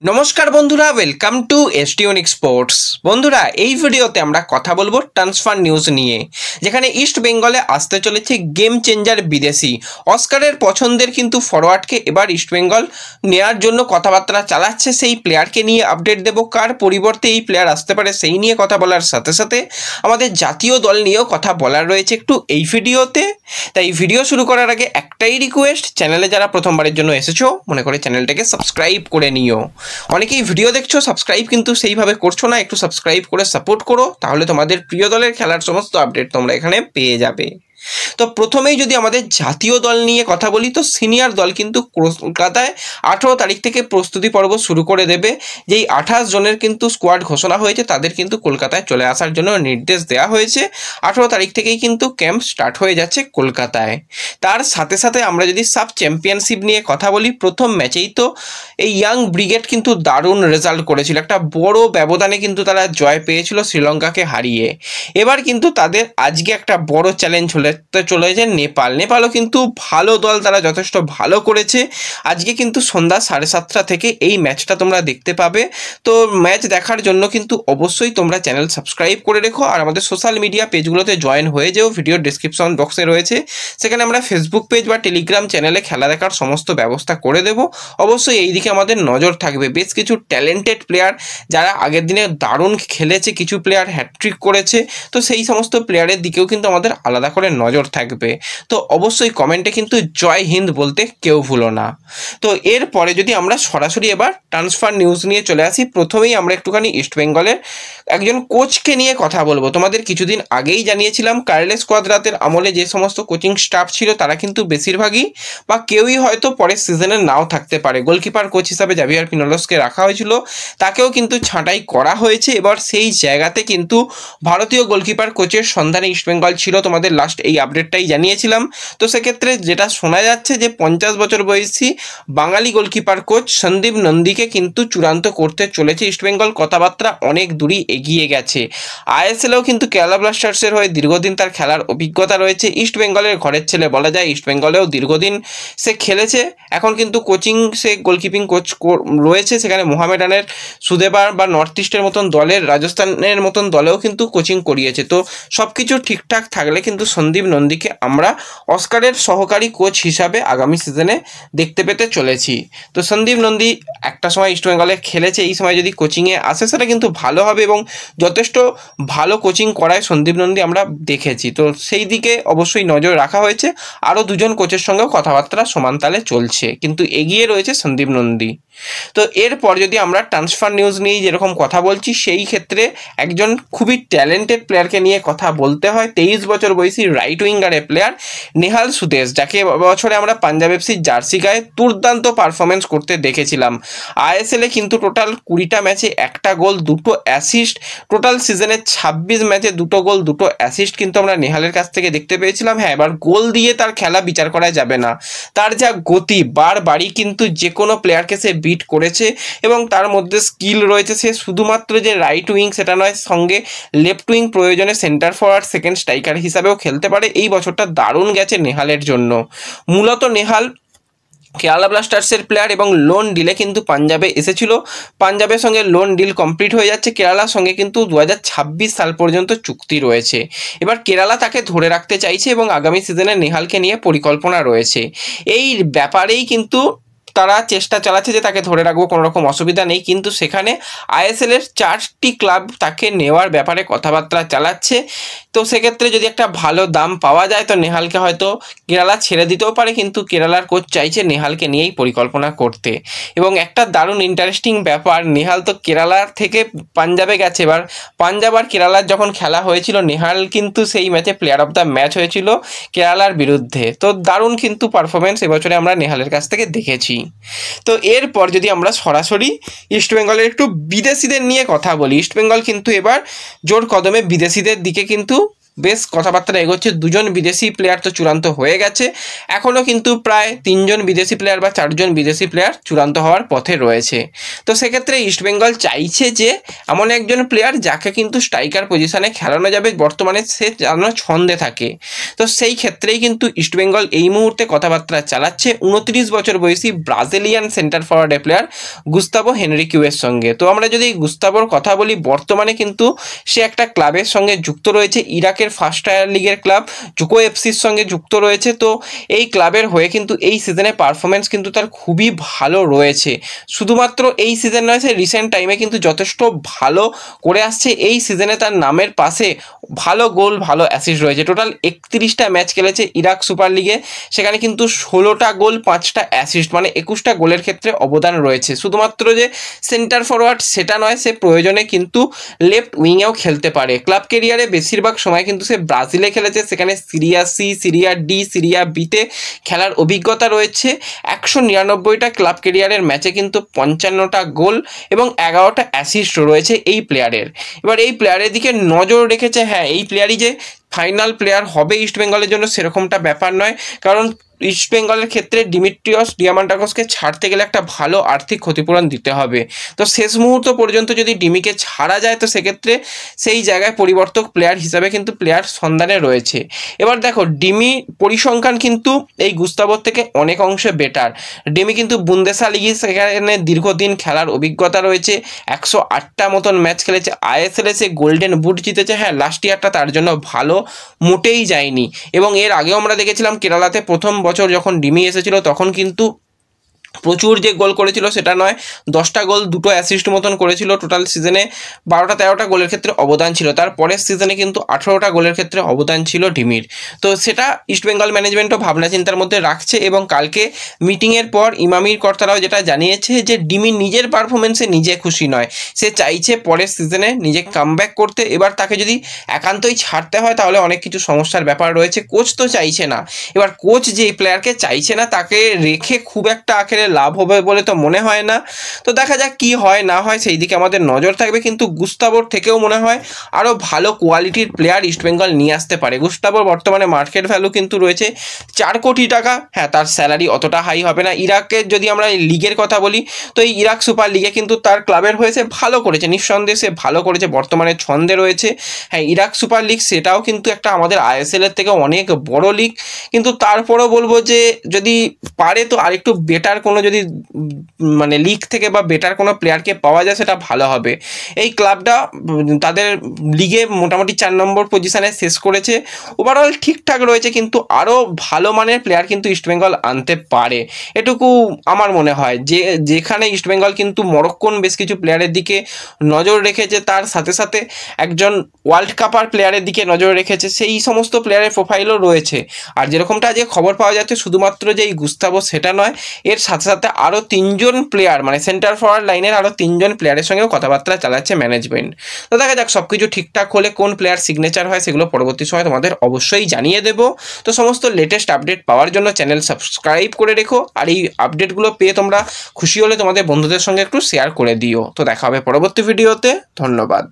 নমস্কার বন্ধুরা, welcome to এসটিউনিক sports. বন্ধুরা, এই ভিডিওতে আমরা কথা বলবো ট্রান্সফার নিউজ নিয়ে, যেখানে ইস্ট বেঙ্গলে আসতে চলেছে গেম চেঞ্জার বিদেশি অস্কারের পছন্দের কিন্তু ফরওয়ার্ডকে এবার ইস্ট বেঙ্গল নেওয়ার জন্য কথাবার্তা চালাচ্ছে। সেই প্লেয়ারকে নিয়ে আপডেট দেবো, কার পরিবর্তে এই প্লেয়ার আসতে পারে সেই নিয়ে কথা বলার সাথে সাথে আমাদের জাতীয় দল নিয়েও কথা বলার রয়েছে একটু এই ভিডিওতে। তাই ভিডিও শুরু করার আগে একটাই রিকোয়েস্ট, চ্যানেলে যারা প্রথমবারের জন্য এসেছো মনে করে চ্যানেলটাকে সাবস্ক্রাইব করে নিও। অনেকেই ভিডিও দেখছো, সাবস্ক্রাইব কিন্তু সেইভাবে করছো না, একটু সাবস্ক্রাইব করে সাপোর্ট করো, তাহলে তোমাদের প্রিয় দলের খেলার সমস্ত আপডেট তোমরা এখানে পেয়ে যাবে। তো প্রথমেই যদি আমাদের জাতীয় দল নিয়ে কথা বলি, তো সিনিয়র দল কিন্তু কলকাতায় 18 তারিখ থেকে প্রস্তুতি পর্ব শুরু করে দেবে। যেই 28 জনের কিন্তু স্কোয়াড ঘোষণা হয়েছে তাদের কিন্তু কলকাতায় চলে আসার জন্য নির্দেশ দেওয়া হয়েছে। 18 তারিখ থেকেই কিন্তু ক্যাম্প স্টার্ট হয়ে যাচ্ছে কলকাতায়। তার সাথে সাথে আমরা যদি সাব চ্যাম্পিয়নশিপ নিয়ে কথা বলি, প্রথম ম্যাচেই তো এই ইয়াং ব্রিগেড কিন্তু দারুণ রেজাল্ট করেছিল, একটা বড় ব্যবধানে কিন্তু তারা জয় পেয়েছিল শ্রীলঙ্কাকে হারিয়ে। এবার কিন্তু তাদের আজকে একটা বড় চ্যালেঞ্জ চলেছে নেপালও কিন্তু ভালো দল, তারা যথেষ্ট ভালো করেছে। আজকে কিন্তু সন্ধ্যা 7:30 থেকে এই ম্যাচটা তোমরা দেখতে পাবে। তো ম্যাচ দেখার জন্য কিন্তু অবশ্যই তোমরা চ্যানেল সাবস্ক্রাইব করে রেখো, আর আমাদের সোশ্যাল মিডিয়া পেজগুলোতে জয়েন হয়ে যেও। ভিডিওর ডিসক্রিপশন বক্সে রয়েছে, সেখানে আমরা ফেসবুক পেজ বা টেলিগ্রাম চ্যানেলে খেলা দেখার সমস্ত ব্যবস্থা করে দেব। অবশ্যই এই দিকে আমাদের নজর থাকবে। বেশ কিছু ট্যালেন্টেড প্লেয়ার যারা আগের দিনে দারুণ খেলেছে, কিছু প্লেয়ার হ্যাটট্রিক করেছে, তো সেই সমস্ত প্লেয়ারের দিকেও কিন্তু আমাদের আলাদা করে নজর থাকবে। তো অবশ্যই কমেন্টে কিন্তু জয় হিন্দ বলতে কেউ ভুলো না। তো এরপরে যদি আমরা সরাসরি এবার ট্রান্সফার নিউজ নিয়ে চলে আসি, প্রথমেই আমরা একটুখানি ইস্টবেঙ্গলের একজন কোচকে নিয়ে কথা বলবো। তোমাদের কিছুদিন আগেই জানিয়েছিলাম কার্লেস কোয়াদ্রাতের আমলে যে সমস্ত কোচিং স্টাফ ছিল তারা কিন্তু বেশিরভাগই বা কেউই হয়তো পরের সিজনে নাও থাকতে পারে। গোলকিপার কোচ হিসাবে জাভিয়ার পিনোলসকে রাখা হয়েছিল, তাকেও কিন্তু ছাঁটাই করা হয়েছে। এবার সেই জায়গাতে কিন্তু ভারতীয় গোলকিপার কোচের সন্ধানে ইস্টবেঙ্গল ছিল, তোমাদের লাস্ট এই আপডেটটাই জানিয়েছিলাম। তো সেক্ষেত্রে যেটা শোনা যাচ্ছে যে 50 বছর বয়সী বাঙালি গোলকিপার কোচ সন্দীপ নন্দীকে কিন্তু চূড়ান্ত করতে চলেছে ইস্টবেঙ্গল। কথাবার্তা অনেক দূরই এগিয়ে গেছে। আইএসএলেও কিন্তু কেরালা ব্লাস্টার্সের হয়ে দীর্ঘদিন তার খেলার অভিজ্ঞতা রয়েছে। ইস্টবেঙ্গলের ঘরের ছেলে বলা যায়, ইস্টবেঙ্গলেও দীর্ঘদিন সে খেলেছে। এখন কিন্তু কোচিং সে গোলকিপিং কোচ রয়েছে, সেখানে মোহামেডানের সুদেবার বা নর্থ ইস্টের মতন দলের, রাজস্থানের মতন দলেও কিন্তু কোচিং করিয়েছে। তো সব কিছু ঠিকঠাক থাকলে কিন্তু সন্দীপ নন্দীকে আমরা অস্কারের সহকারী কোচ হিসাবে আগামী সিজনে দেখতে পেতে চলেছি। তো সন্দীপ নন্দী একটা সময় ইস্টবেঙ্গলে খেলেছে, এই সময় যদি কোচিংয়ে আসে সেটা কিন্তু ভালো হবে এবং যথেষ্ট ভালো কোচিং করায় সন্দীপ নন্দী আমরা দেখেছি। তো সেই দিকে অবশ্যই নজর রাখা হয়েছে। আরও দুজন কোচের সঙ্গেও কথাবার্তা সমান তালে চলছে, কিন্তু এগিয়ে রয়েছে সন্দীপ নন্দী। তো এরপর যদি আমরা ট্রান্সফার নিউজ নিয়ে যেরকম কথা বলছি, সেই ক্ষেত্রে একজন খুবই ট্যালেন্টেড প্লেয়ারকে নিয়ে কথা বলতে হয়। 23 বছর বয়সী রাইট উইঙ্গারের প্লেয়ার নেহাল সুদেশ, যাকে বছরে আমরা পাঞ্জাব এফসির জার্সি গায়ে দুর্দান্ত পারফরমেন্স করতে দেখেছিলাম। আইএসএলে কিন্তু টোটাল 20টা ম্যাচে 1টা গোল 2টো অ্যাসিস্ট, টোটাল সিজনে 26 ম্যাচে 2টো গোল 2টো অ্যাসিস্ট কিন্তু আমরা নেহালের কাছ থেকে দেখতে পেয়েছিলাম। হ্যাঁ, এবার গোল দিয়ে তার খেলা বিচার করা যাবে না, তার যা গতি বারবারই কিন্তু যে কোনো প্লেয়ারকে সে বিট করেছে এবং তার মধ্যে স্কিল রয়েছে। সে শুধুমাত্র যে রাইট উইং সেটা নয়, সঙ্গে লেফট উইং প্রয়োজনে সেন্টার ফরওয়ার্ড, সেকেন্ড স্ট্রাইকার হিসাবেও খেলতে পারে। এই বছরটা দারুণ গেছে নেহালের জন্য। মূলত নেহাল কেরালা ব্লাস্টার্সের প্লেয়ার এবং লোন ডিলে কিন্তু পাঞ্জাবে এসেছিল। পাঞ্জাবের সঙ্গে লোন ডিল কমপ্লিট হয়ে যাচ্ছে, কেরালার সঙ্গে কিন্তু 2026 সাল পর্যন্ত চুক্তি রয়েছে। এবার কেরালা তাকে ধরে রাখতে চাইছে এবং আগামী সিজনে নেহালকে নিয়ে পরিকল্পনা রয়েছে। এই ব্যাপারেই কিন্তু তারা চেষ্টা চালাচ্ছে যে তাকে ধরে রাখবো, কোনো রকম অসুবিধা নেই। কিন্তু সেখানে আইএসএলের 4টি ক্লাব তাকে নেওয়ার ব্যাপারে কথাবার্তা চালাচ্ছে। তো সেক্ষেত্রে যদি একটা ভালো দাম পাওয়া যায় তো নেহালকে হয়তো কেরালা ছেড়ে দিতেও পারে, কিন্তু কেরালার কোচ চাইছে নেহালকে নিয়েই পরিকল্পনা করতে। এবং একটা দারুণ ইন্টারেস্টিং ব্যাপার, নেহাল তো কেরালার থেকে পাঞ্জাবে গেছে। এবার পাঞ্জাব আর কেরালার যখন খেলা হয়েছিল, নেহাল কিন্তু সেই ম্যাচে প্লেয়ার অফ দ্য ম্যাচ হয়েছিল কেরালার বিরুদ্ধে। তো দারুণ কিন্তু পারফরমেন্স এবছরে আমরা নেহালের কাছ থেকে দেখেছি। তো এরপর যদি আমরা সরাসরি ইস্টবেঙ্গলের একটু বিদেশিদের নিয়ে কথা বলি, ইস্টবেঙ্গল কিন্তু এবার জোর কদমে বিদেশিদের দিকে কিন্তু বেশ কথাবার্তা এগোচ্ছে। 2জন বিদেশি প্লেয়ার তো চূড়ান্ত হয়ে গেছে, এখনও কিন্তু প্রায় 3জন বিদেশি প্লেয়ার বা 4জন বিদেশি প্লেয়ার চূড়ান্ত হওয়ার পথে রয়েছে। তো সেক্ষেত্রে ইস্টবেঙ্গল চাইছে যে এমন একজন প্লেয়ার যাকে কিন্তু স্ট্রাইকার পজিশনে খেলানো যাবে, বর্তমানে সে যেন ছন্দে থাকে। তো সেই ক্ষেত্রেই কিন্তু ইস্টবেঙ্গল এই মুহূর্তে কথাবার্তা চালাচ্ছে 29 বছর বয়সী Brazilian centre forward player Gustavo হেনরিকুয়ের সঙ্গে। তো আমরা যদি গুস্তাভোর কথা বলি, বর্তমানে কিন্তু সে একটা ক্লাবের সঙ্গে যুক্ত রয়েছে, ইরাকের ফার্স্ট টায়ার লিগের ক্লাব জুকো এফসির সঙ্গে যুক্ত রয়েছে। তো এই ক্লাবের হয়ে কিন্তু এই সিজনে পারফরমেন্স কিন্তু তার খুবই ভালো রয়েছে। শুধুমাত্র এই সিজন নয়, সে রিসেন্ট টাইমে কিন্তু যথেষ্ট ভালো করে আসছে। এই সিজনে তার নামের পাশে ভালো গোল, ভালো অ্যাসিস্ট রয়েছে। টোটাল 31টা ম্যাচ খেলেছে ইরাক সুপার লিগে, সেখানে কিন্তু 16টা গোল, 5টা অ্যাসিস্ট, মানে 21টা গোলের ক্ষেত্রে অবদান রয়েছে। শুধুমাত্র যে সেন্টার ফরওয়ার্ড সেটা নয়, সে প্রয়োজনে কিন্তু লেফট উইংয়েও খেলতে পারে। ক্লাব কেরিয়ারে বেশিরভাগ সময় কিন্তু সে ব্রাজিলে খেলেছে, সেখানে Serie C, Serie D, Serie বিতে খেলার অভিজ্ঞতা রয়েছে। 199টা ক্লাব কেরিয়ারের ম্যাচে কিন্তু 55টা গোল এবং 11টা অ্যাসিস্ট রয়েছে এই প্লেয়ারের। এবার এই প্লেয়ারের দিকে নজর রেখেছে, হ্যাঁ এই প্লেয়ারই যে ফাইনাল প্লেয়ার হবে ইস্টবেঙ্গলের জন্য সেরকমটা ব্যাপার নয়, কারণ ইস্টবেঙ্গলের ক্ষেত্রে ডিমিট্রিয়স ডিয়ামান্টাকসকে ছাড়তে গেলে একটা ভালো আর্থিক ক্ষতিপূরণ দিতে হবে। তো শেষ মুহূর্ত পর্যন্ত যদি ডিমিকে ছাড়া যায়, তো সেক্ষেত্রে সেই জায়গায় পরিবর্তক প্লেয়ার হিসাবে কিন্তু প্লেয়ার সন্ধানে রয়েছে। এবার দেখো, ডিমি পরিসংখ্যান কিন্তু এই গুস্তাভোর থেকে অনেক অংশে বেটার। ডিমি কিন্তু বুন্দেসা লিগে সেখানে দীর্ঘদিন খেলার অভিজ্ঞতা রয়েছে, 108টা মতন ম্যাচ খেলেছে, আইএসএলে সে গোল্ডেন বুট জিতেছে। হ্যাঁ, লাস্ট ইয়ারটা তার জন্য ভালো মোটেই যায়নি, এবং এর আগেও আমরা দেখেছিলাম কেরালাতে প্রথম বছর যখন ডিমি এসেছিল তখন কিন্তু প্রচুর যে গোল করেছিল সেটা নয়, 10টা গোল 2টো অ্যাসিস্ট মতন করেছিল। টোটাল সিজনে 12-13টা গোলের ক্ষেত্রে অবদান ছিল। তার পরের সিজনে কিন্তু 18টা গোলের ক্ষেত্রে অবদান ছিল ডিমির। তো সেটা ইস্টবেঙ্গল ম্যানেজমেন্টও ভাবনা চিন্তার মধ্যে রাখছে, এবং কালকে মিটিংয়ের পর ইমামির কর্তারাও যেটা জানিয়েছে যে ডিমি নিজের পারফরমেন্সে নিজে খুশি নয়, সে চাইছে পরের সিজনে নিজে কামব্যাক করতে। এবার তাকে যদি একান্তই ছাড়তে হয় তাহলে অনেক কিছু সমস্যার ব্যাপার রয়েছে। কোচ তো চাইছে না, এবার কোচ যে প্লেয়ারকে চাইছে না তাকে রেখে খুব একটা আখেরে লাভ হবে বলে তো মনে হয় না। তো দেখা যাক কি হয় না হয়, সেই দিকে আমাদের নজর থাকবে। কিন্তু গুস্তাভোর থেকেও মনে হয় আরও ভালো কোয়ালিটির প্লেয়ার ইস্টবেঙ্গল নিয়ে আসতে পারে। গুস্তাভোর বর্তমানে মার্কেট ভ্যালু কিন্তু রয়েছে 4 কোটি টাকা। হ্যাঁ, তার স্যালারি অতটা হাই হবে না। ইরাকের যদি আমরা লিগের কথা বলি, তো এই ইরাক সুপার লিগে কিন্তু তার ক্লাবের হয়েছে ভালো করেছে, নিঃসন্দেহে সে ভালো করেছে, বর্তমানে ছন্দে রয়েছে। হ্যাঁ, ইরাক সুপার লিগ সেটাও কিন্তু একটা আমাদের আইএসএলের থেকে অনেক বড় লিগ, কিন্তু তারপরও বলবো যে যদি পারে তো আরেকটু বেটার কোনো যদি মানে লিগ থেকে বা বেটার কোনো প্লেয়ারকে পাওয়া যায় সেটা ভালো হবে। এই ক্লাবটা তাদের লিগে মোটামুটি 4 নম্বর পজিশনে শেষ করেছে, ওভারঅল ঠিকঠাক রয়েছে, কিন্তু আরও ভালো মানের প্লেয়ার কিন্তু ইস্টবেঙ্গল আনতে পারে, এটুকু আমার মনে হয়। যেখানে ইস্টবেঙ্গল কিন্তু মরক্কোন বেশ কিছু প্লেয়ারের দিকে নজর রেখেছে, তার সাথে সাথে একজন ওয়ার্ল্ড কাপার প্লেয়ারের দিকে নজর রেখেছে, সেই সমস্ত প্লেয়ারের প্রোফাইলও রয়েছে। আর যেরকমটা আজকে খবর পাওয়া যাচ্ছে, শুধুমাত্র যে এই গুস্তাভো সেটা নয়, এর সাথে সাথে আরও 3জন প্লেয়ার, মানে সেন্টার ফরওয়ার্ড লাইনের আরও 3জন প্লেয়ারের সঙ্গেও কথাবার্তা চালাচ্ছে ম্যানেজমেন্ট। তো দেখা যাক সব কিছু ঠিকঠাক হলে কোন প্লেয়ার সিগনেচার হয় সেগুলো পরবর্তী সময় তোমাদের অবশ্যই জানিয়ে দেবো। তো সমস্ত লেটেস্ট আপডেট পাওয়ার জন্য চ্যানেল সাবস্ক্রাইব করে রেখো, আর এই আপডেটগুলো পেয়ে তোমরা খুশি হলে তোমাদের বন্ধুদের সঙ্গে একটু শেয়ার করে দিও। তো দেখা হবে পরবর্তী ভিডিওতে, ধন্যবাদ।